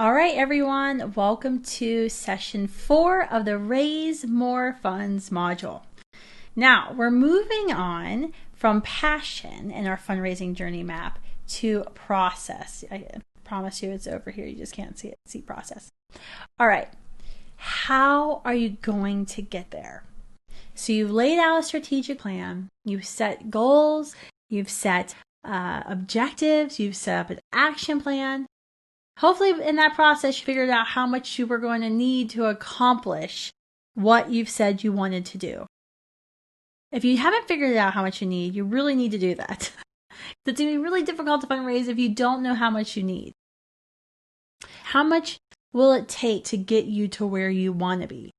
All right, everyone, welcome to session 4 of the Raise More Funds module. Now, we're moving on from passion in our fundraising journey map to process. I promise you it's over here. You just can't see it. See process. All right. How are you going to get there? So you've laid out a strategic plan. You've set goals. You've set objectives. You've set up an action plan. Hopefully in that process, you figured out how much you were going to need to accomplish what you've said you wanted to do. If you haven't figured out how much you need, you really need to do that. It's going to be really difficult to fundraise if you don't know how much you need. How much will it take to get you to where you want to be?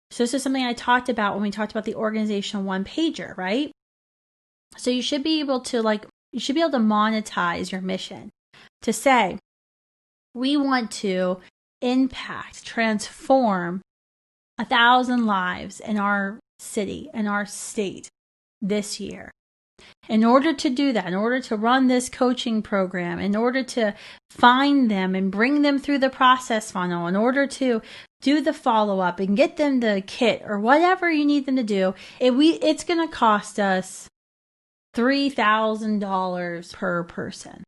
So this is something I talked about when we talked about the organizational one-pager, right? So you should be able to monetize your mission to say, we want to impact, transform 1,000 lives in our city, in our state this year. In order to do that, in order to run this coaching program, in order to find them and bring them through the process funnel, in order to do the follow-up and get them the kit or whatever you need them to do, it's going to cost us $3,000 per person.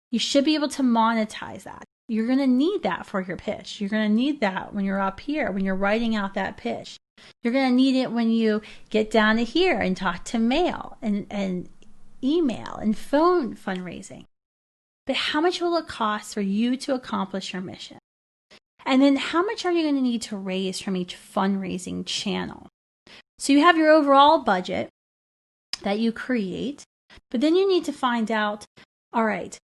You should be able to monetize that. You're going to need that for your pitch. You're going to need that when you're up here, when you're writing out that pitch. You're going to need it when you get down to here and talk to mail and email and phone fundraising. But how much will it cost for you to accomplish your mission? And then how much are you going to need to raise from each fundraising channel? So you have your overall budget that you create, but then you need to find out, all right,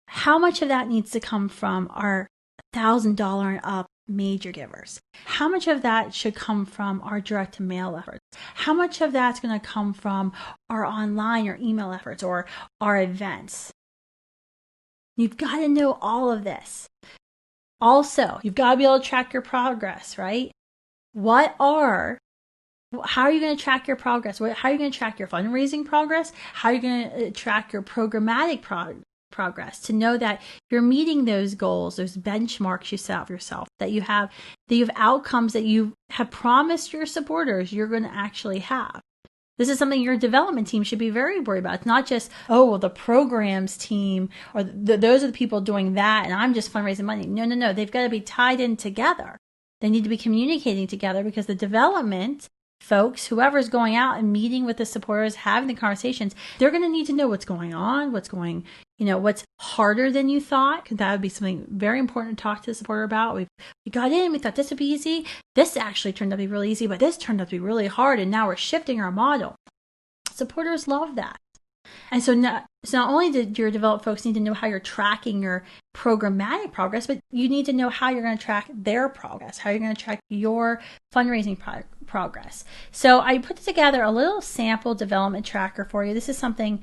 how much of that needs to come from our $1,000 and up major givers? How much of that should come from our direct to mail efforts? How much of that's going to come from our online or email efforts or our events? You've got to know all of this. Also, you've got to be able to track your progress, right? How are you going to track your progress? How are you going to track your fundraising progress? How are you going to track your programmatic progress to know that you're meeting those goals, those benchmarks you set out for yourself, that you have outcomes that you have promised your supporters you're going to actually have? This is something your development team should be very worried about. It's not just, the programs team or those are the people doing that and I'm just fundraising money. No. They've got to be tied in together. They need to be communicating together because the development folks, whoever's going out and meeting with the supporters, having the conversations, they're going to need to know what's going on, what's harder than you thought. That would be something very important to talk to the supporter about. We got in, we thought this would be easy. This actually turned out to be really easy, but this turned out to be really hard. And now we're shifting our model. Supporters love that. And so not only did your developed folks need to know how you're tracking your programmatic progress, but you need to know how you're going to track their progress, how you're going to track your fundraising progress. So I put together a little sample development tracker for you. This is something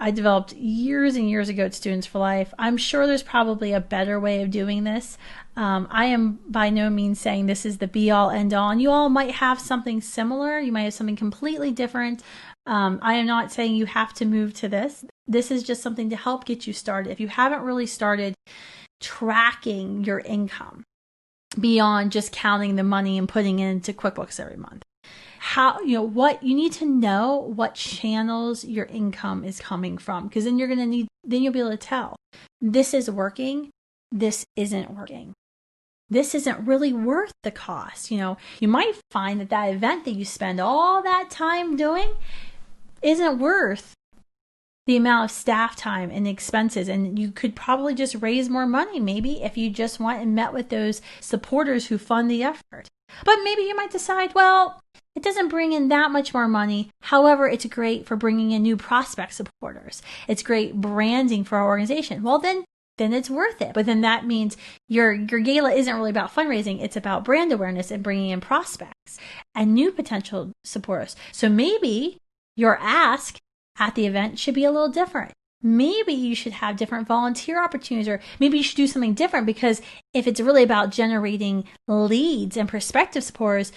I developed years and years ago at Students for Life. I'm sure there's probably a better way of doing this. I am by no means saying this is the be-all, end-all, and you all might have something similar. You might have something completely different. I am not saying you have to move to this. This is just something to help get you started. If you haven't really started tracking your income beyond just counting the money and putting it into QuickBooks every month, what you need to know what channels your income is coming from, because then you'll be able to tell this is working, this isn't working. This isn't really worth the cost. You might find that event that you spend all that time doing isn't worth the amount of staff time and expenses. And you could probably just raise more money, maybe, if you just went and met with those supporters who fund the effort. But maybe you might decide, it doesn't bring in that much more money. However, it's great for bringing in new prospect supporters. It's great branding for our organization. Well, then it's worth it. But then that means your gala isn't really about fundraising. It's about brand awareness and bringing in prospects and new potential supporters. So maybe your ask at the event should be a little different. Maybe you should have different volunteer opportunities, or maybe you should do something different, because if it's really about generating leads and prospective supporters,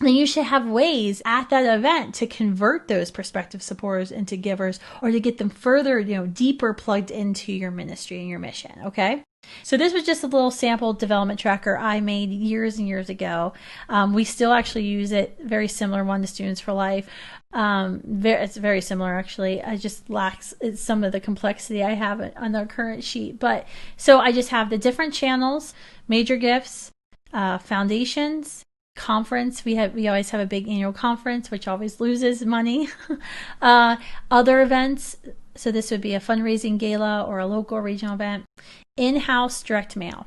then you should have ways at that event to convert those prospective supporters into givers, or to get them further, deeper plugged into your ministry and your mission. Okay. So this was just a little sample development tracker I made years and years ago. We still actually use it, very similar one to Students for Life. It's very similar actually. I just lacks some of the complexity I have on our current sheet. But so I just have the different channels, major gifts, foundations, conference. We always have a big annual conference, which always loses money. Other events. So this would be a fundraising gala or a local regional event. In-house direct mail.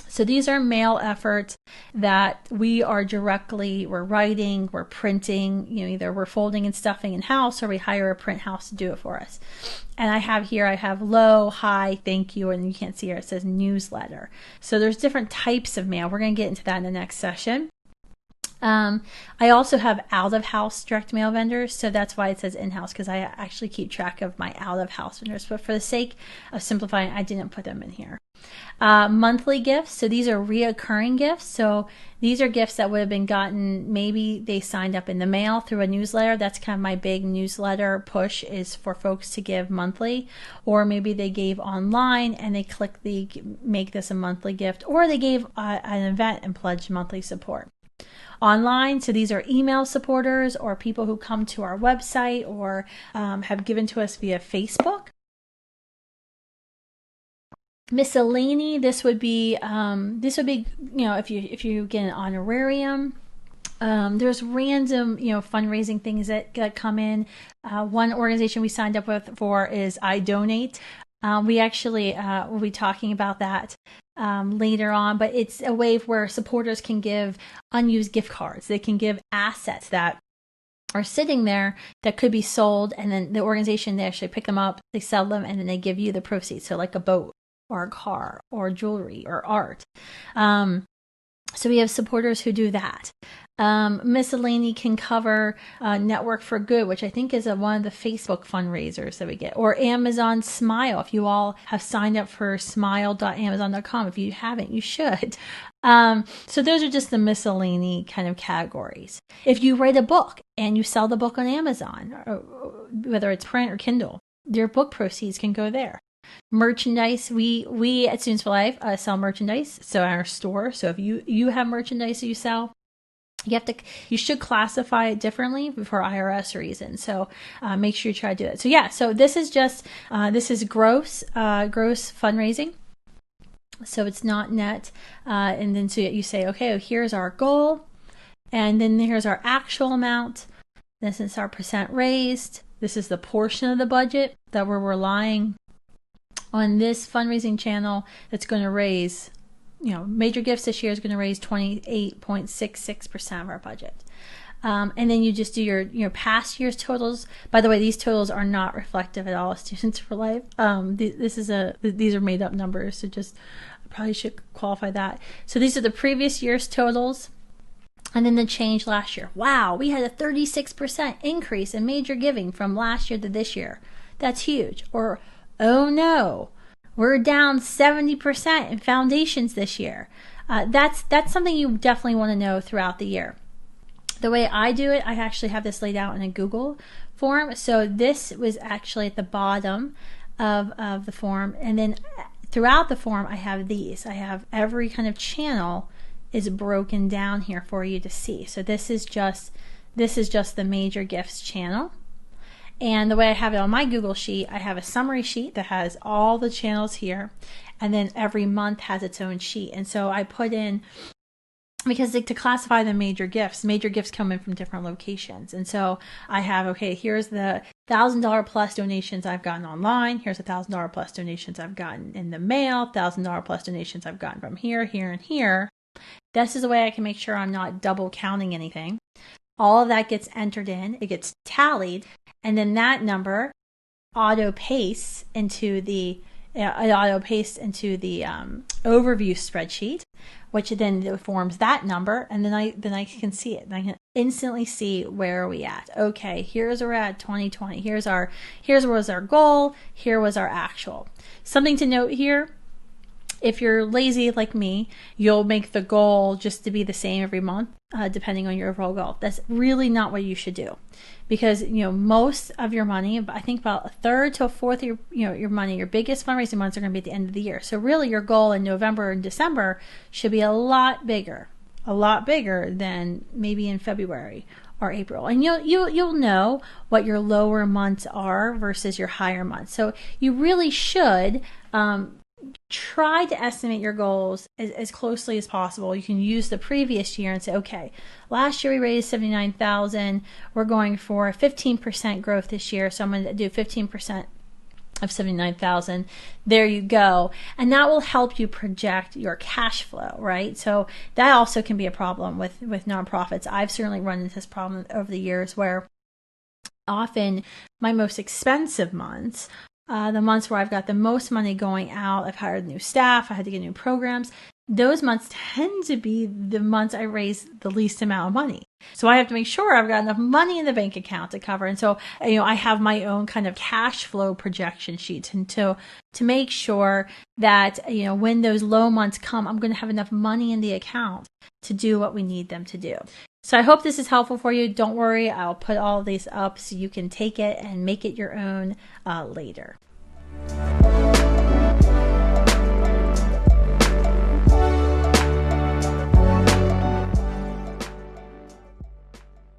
So these are mail efforts that we're writing, we're printing, either we're folding and stuffing in-house or we hire a print house to do it for us. And I have low, high, thank you, and you can't see here, it says newsletter. So there's different types of mail. We're going to get into that in the next session. I also have out-of-house direct mail vendors, so that's why it says in-house, because I actually keep track of my out-of-house vendors, but for the sake of simplifying, I didn't put them in here. Monthly gifts, so these are reoccurring gifts, so these are gifts that would have been gotten, maybe they signed up in the mail through a newsletter. That's kind of my big newsletter push, is for folks to give monthly, or maybe they gave online and they clicked the make this a monthly gift, or they gave an event and pledged monthly support. Online, so these are email supporters or people who come to our website or have given to us via Facebook. Miscellany, this would be if you get an honorarium. There's random fundraising things that come in. One organization we signed up for is I Donate. We actually will be talking about that later on, but it's a way where supporters can give unused gift cards. They can give assets that are sitting there that could be sold, and then the organization, they actually pick them up, they sell them, and then they give you the proceeds. So like a boat or a car or jewelry or art. So we have supporters who do that. Miscellany can cover Network for Good, which I think is one of the Facebook fundraisers that we get, or Amazon Smile. If you all have signed up for smile.amazon.com, if you haven't, you should. So those are just the miscellany kind of categories. If you write a book and you sell the book on Amazon, whether it's print or Kindle, your book proceeds can go there. Merchandise, we at Students for Life sell merchandise, so in our store. So if you have merchandise that you sell, you should classify it differently for IRS reasons. So make sure you try to do that. So yeah, so this is just this is gross fundraising. So it's not net, and then so you say, okay, here's our goal, and then here's our actual amount. This is our percent raised. This is the portion of the budget that we're relying on this fundraising channel that's going to raise, major gifts this year is going to raise 28.66% of our budget. And then you just do your past year's totals. By the way, these totals are not reflective at all of Students for Life. These are made up numbers, so I probably should qualify that. So these are the previous year's totals. And then the change last year. Wow, we had a 36% increase in major giving from last year to this year. That's huge. Or, oh no, we're down 70% in foundations this year. That's something you definitely want to know throughout the year. The way I do it, I actually have this laid out in a Google form. So this was actually at the bottom of the form. And then throughout the form, I have these. I have every kind of channel is broken down here for you to see. So this is just the major gifts channel. And the way I have it on my Google sheet, I have a summary sheet that has all the channels here, and then every month has its own sheet. And so I put in, because to classify the major gifts come in from different locations. And so I have, okay, here's the $1,000 plus donations I've gotten online. Here's the $1,000 plus donations I've gotten in the mail, $1,000 plus donations I've gotten from here, here, and here. This is the way I can make sure I'm not double counting anything. All of that gets entered in, it gets tallied, and then that number auto pastes into the overview spreadsheet, which then forms that number, and then I can see it. And I can instantly see where are we at. Okay, here's where we're at 2020. Here's was our goal. Here was our actual. Something to note here. If you're lazy like me, you'll make the goal just to be the same every month, depending on your overall goal. That's really not what you should do, because most of your money, I think about a third to a fourth of your money, your biggest fundraising months are going to be at the end of the year. So really, your goal in November and December should be a lot bigger than maybe in February or April. And you'll know what your lower months are versus your higher months. So you really should try to estimate your goals as closely as possible. You can use the previous year and say, okay, last year we raised $79,000. We're going for a 15% growth this year, so I'm going to do 15% of $79,000. There you go. And that will help you project your cash flow, right? So that also can be a problem with nonprofits. I've certainly run into this problem over the years, where often my most expensive months, the months where I've got the most money going out, I've hired new staff, I had to get new programs, those months tend to be the months I raise the least amount of money. So I have to make sure I've got enough money in the bank account to cover. And so, I have my own kind of cash flow projection sheets, and to make sure that, when those low months come, I'm going to have enough money in the account to do what we need them to do. So I hope this is helpful for you. Don't worry, I'll put all of these up so you can take it and make it your own later.